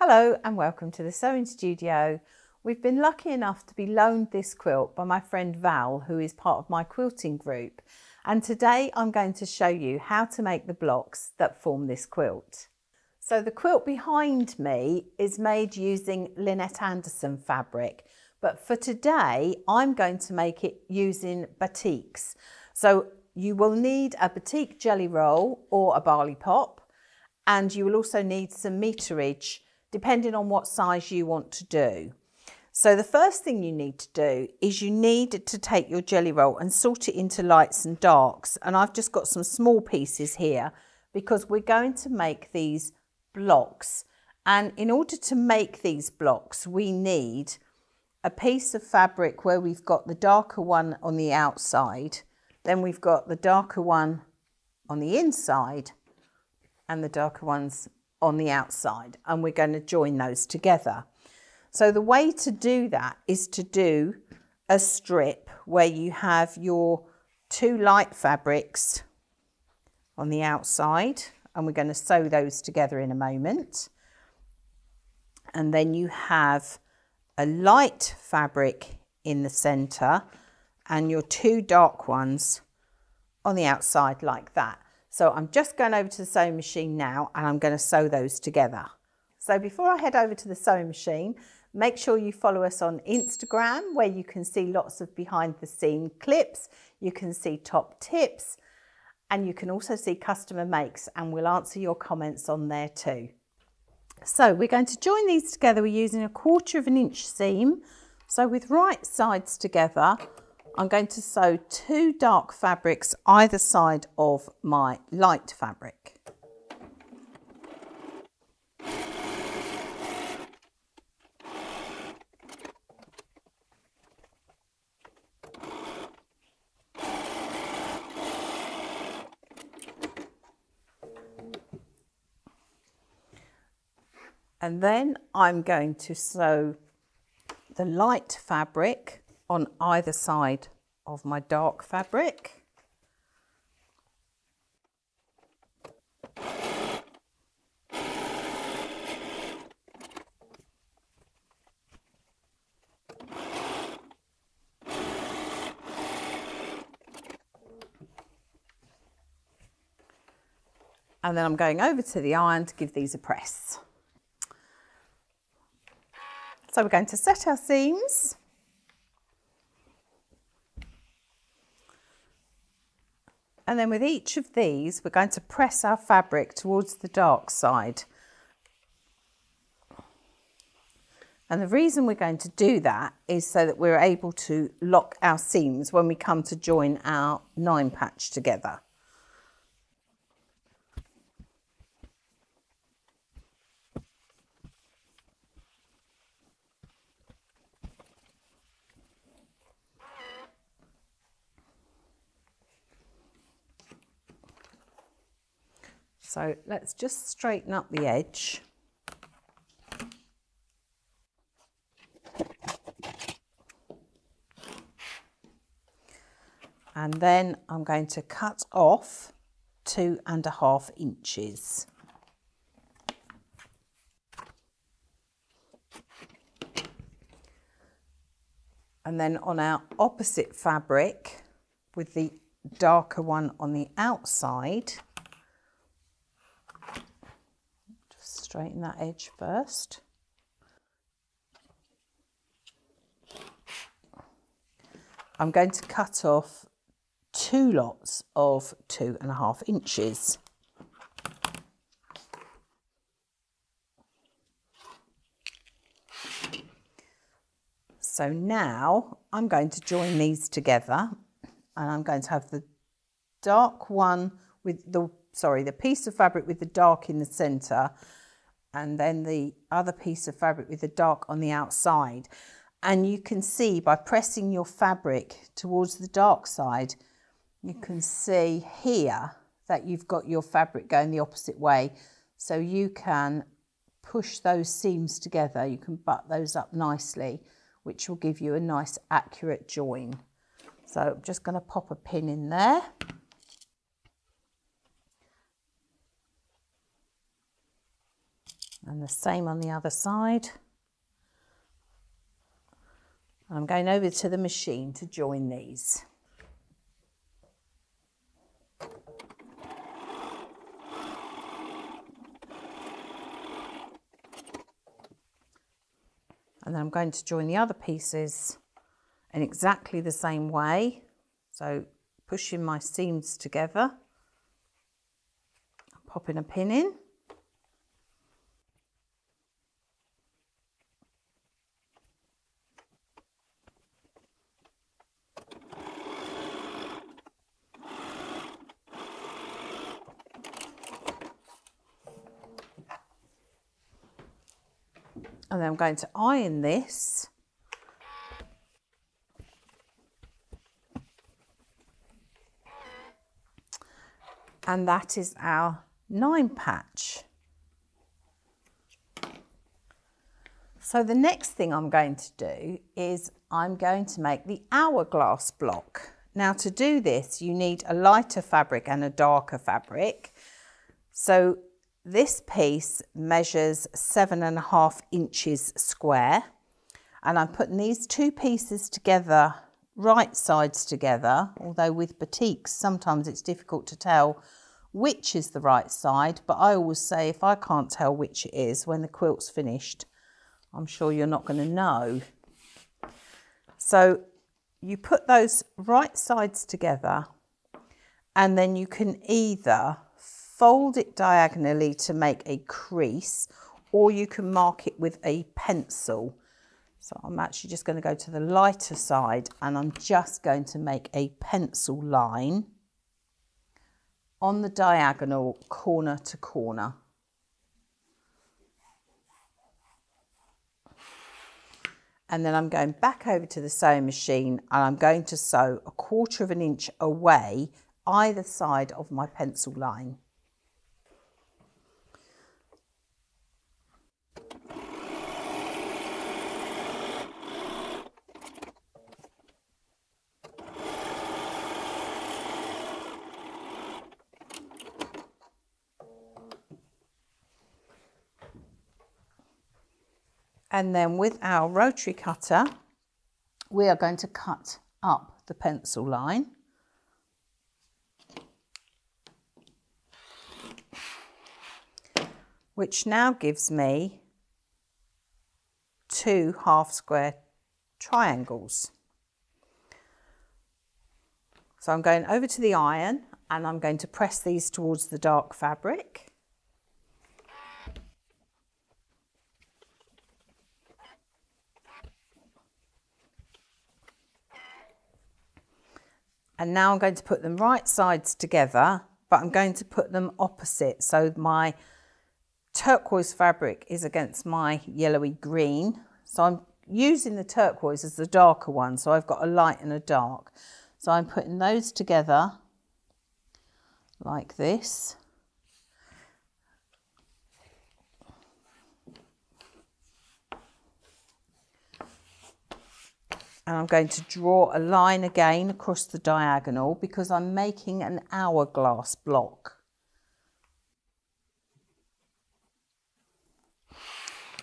Hello and welcome to the sewing studio. We've been lucky enough to be loaned this quilt by my friend Val, who is part of my quilting group, and today I'm going to show you how to make the blocks that form this quilt. So the quilt behind me is made using Lynette Anderson fabric, but for today I'm going to make it using Batiks. So you will need a batik jelly roll or a barley pop, and you will also need some meterage depending on what size you want to do. So the first thing you need to do is you need to take your jelly roll and sort it into lights and darks. And I've just got some small pieces here because we're going to make these blocks. And in order to make these blocks, we need a piece of fabric where we've got the darker one on the outside, then we've got the darker one on the inside and the darker ones on the outside, and we're going to join those together. So the way to do that is to do a strip where you have your two light fabrics on the outside, and we're going to sew those together in a moment. And then you have a light fabric in the center and your two dark ones on the outside like that. So I'm just going over to the sewing machine now and I'm going to sew those together. So before I head over to the sewing machine, make sure you follow us on Instagram, where you can see lots of behind the scene clips, you can see top tips, and you can also see customer makes, and we'll answer your comments on there too. So we're going to join these together. We're using 1/4 inch seam. So with right sides together, I'm going to sew two dark fabrics either side of my light fabric. And then I'm going to sew the light fabric on either side of my dark fabric. And then I'm going over to the iron to give these a press. So we're going to set our seams. And then with each of these, we're going to press our fabric towards the dark side. And the reason we're going to do that is so that we're able to lock our seams when we come to join our 9 patch together. So let's just straighten up the edge. And then I'm going to cut off 2.5 inches. And then on our opposite fabric, with the darker one on the outside, straighten that edge first. I'm going to cut off 2 lots of 2.5 inches. So now I'm going to join these together, and I'm going to have the dark one with the piece of fabric with the dark in the center, and then the other piece of fabric with the dark on the outside. And you can see by pressing your fabric towards the dark side, you can see here that you've got your fabric going the opposite way. So you can push those seams together, you can butt those up nicely, which will give you a nice accurate join. So I'm just going to pop a pin in there. And the same on the other side. I'm going over to the machine to join these. And then I'm going to join the other pieces in exactly the same way. So pushing my seams together, popping a pin in. And then I'm going to iron this. And that is our 9 patch. So the next thing I'm going to do is I'm going to make the hourglass block. Now to do this, you need a lighter fabric and a darker fabric. So this piece measures 7.5 inches square, and I'm putting these 2 pieces together, right sides together, although with batiks sometimes it's difficult to tell which is the right side, but I always say if I can't tell which it is when the quilt's finished, I'm sure you're not going to know. So you put those right sides together, and then you can either fold it diagonally to make a crease, or you can mark it with a pencil. So I'm actually just going to go to the lighter side, and I'm just going to make a pencil line on the diagonal corner to corner. And then I'm going back over to the sewing machine, and I'm going to sew 1/4 inch away either side of my pencil line. And then with our rotary cutter, we are going to cut up the pencil line. Which now gives me 2 half square triangles. So I'm going over to the iron, and I'm going to press these towards the dark fabric. And now I'm going to put them right sides together, but I'm going to put them opposite. So my turquoise fabric is against my yellowy green. So I'm using the turquoise as the darker one. So I've got a light and a dark. So I'm putting those together like this. And I'm going to draw a line again across the diagonal because I'm making an hourglass block.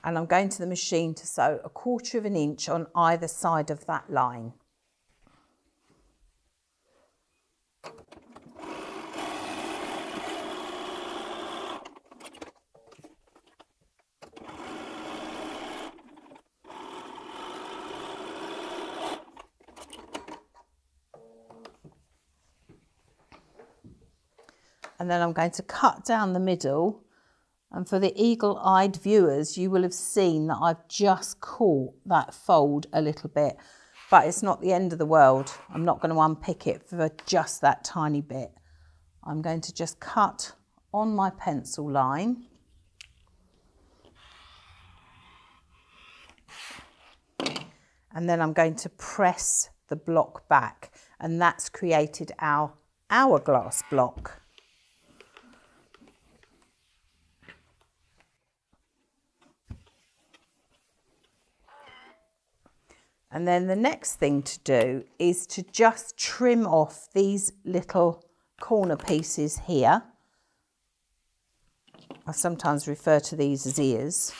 And I'm going to the machine to sew 1/4 inch on either side of that line. And then I'm going to cut down the middle, and for the eagle-eyed viewers you will have seen that I've just caught that fold a little bit, but it's not the end of the world. I'm not going to unpick it for just that tiny bit. I'm going to just cut on my pencil line. And then I'm going to press the block back, and that's created our hourglass block. And then the next thing to do is to just trim off these little corner pieces here. I sometimes refer to these as ears.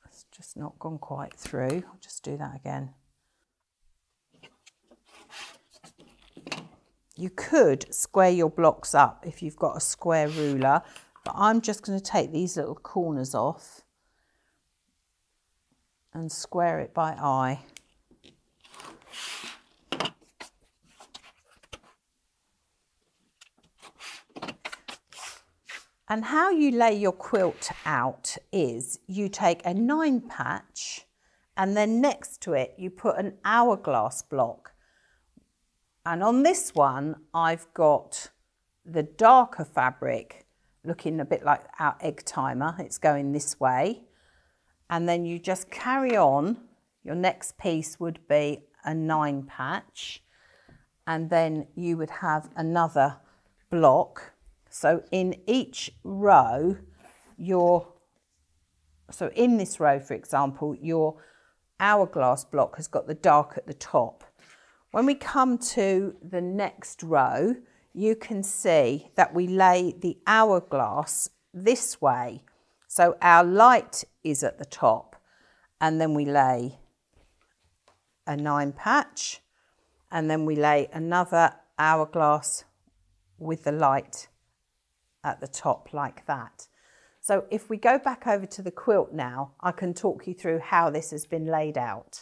It's just not gone quite through. I'll just do that again. You could square your blocks up if you've got a square ruler, but I'm just going to take these little corners off and square it by eye. And how you lay your quilt out is you take a 9 patch and then next to it you put an hourglass block. And on this one I've got the darker fabric looking a bit like our egg timer. It's going this way. And then you just carry on. Your next piece would be a 9 patch. And then you would have another block. So in each row, so in this row, for example, your hourglass block has got the dark at the top. When we come to the next row, you can see that we lay the hourglass this way. So our light is at the top, and then we lay a 9 patch, and then we lay another hourglass with the light at the top like that. So if we go back over to the quilt now, I can talk you through how this has been laid out.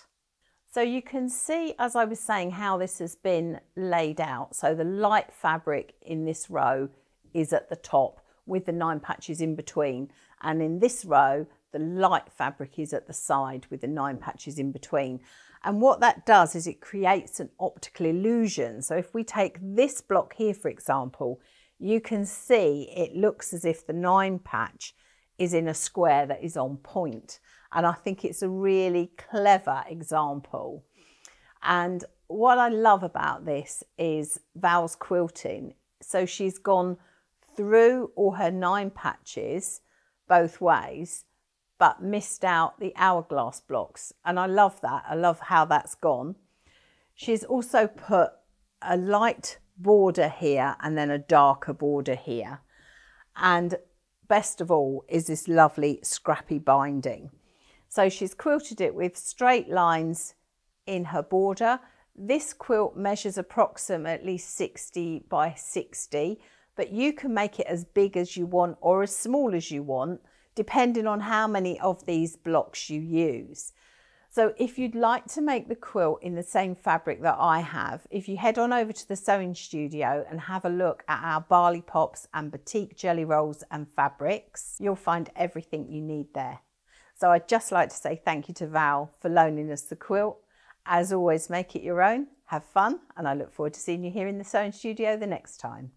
So you can see, as I was saying, how this has been laid out. So the light fabric in this row is at the top with the 9 patches in between. And in this row, the light fabric is at the side with the 9 patches in between. And what that does is it creates an optical illusion. So if we take this block here, for example, you can see it looks as if the 9 patch is in a square that is on point. And I think it's a really clever example. And what I love about this is Val's quilting. So she's gone through all her 9 patches both ways, but missed out the hourglass blocks. And I love that. I love how that's gone. She's also put a light border here and then a darker border here. And best of all is this lovely scrappy binding. So she's quilted it with straight lines in her border. This quilt measures approximately 60 by 60, but you can make it as big as you want or as small as you want, depending on how many of these blocks you use. So if you'd like to make the quilt in the same fabric that I have, if you head on over to the sewing studio and have a look at our barley pops and batik jelly rolls and fabrics, you'll find everything you need there. So I'd just like to say thank you to Val for loaning us the quilt. As always, make it your own, have fun, and I look forward to seeing you here in the sewing studio the next time.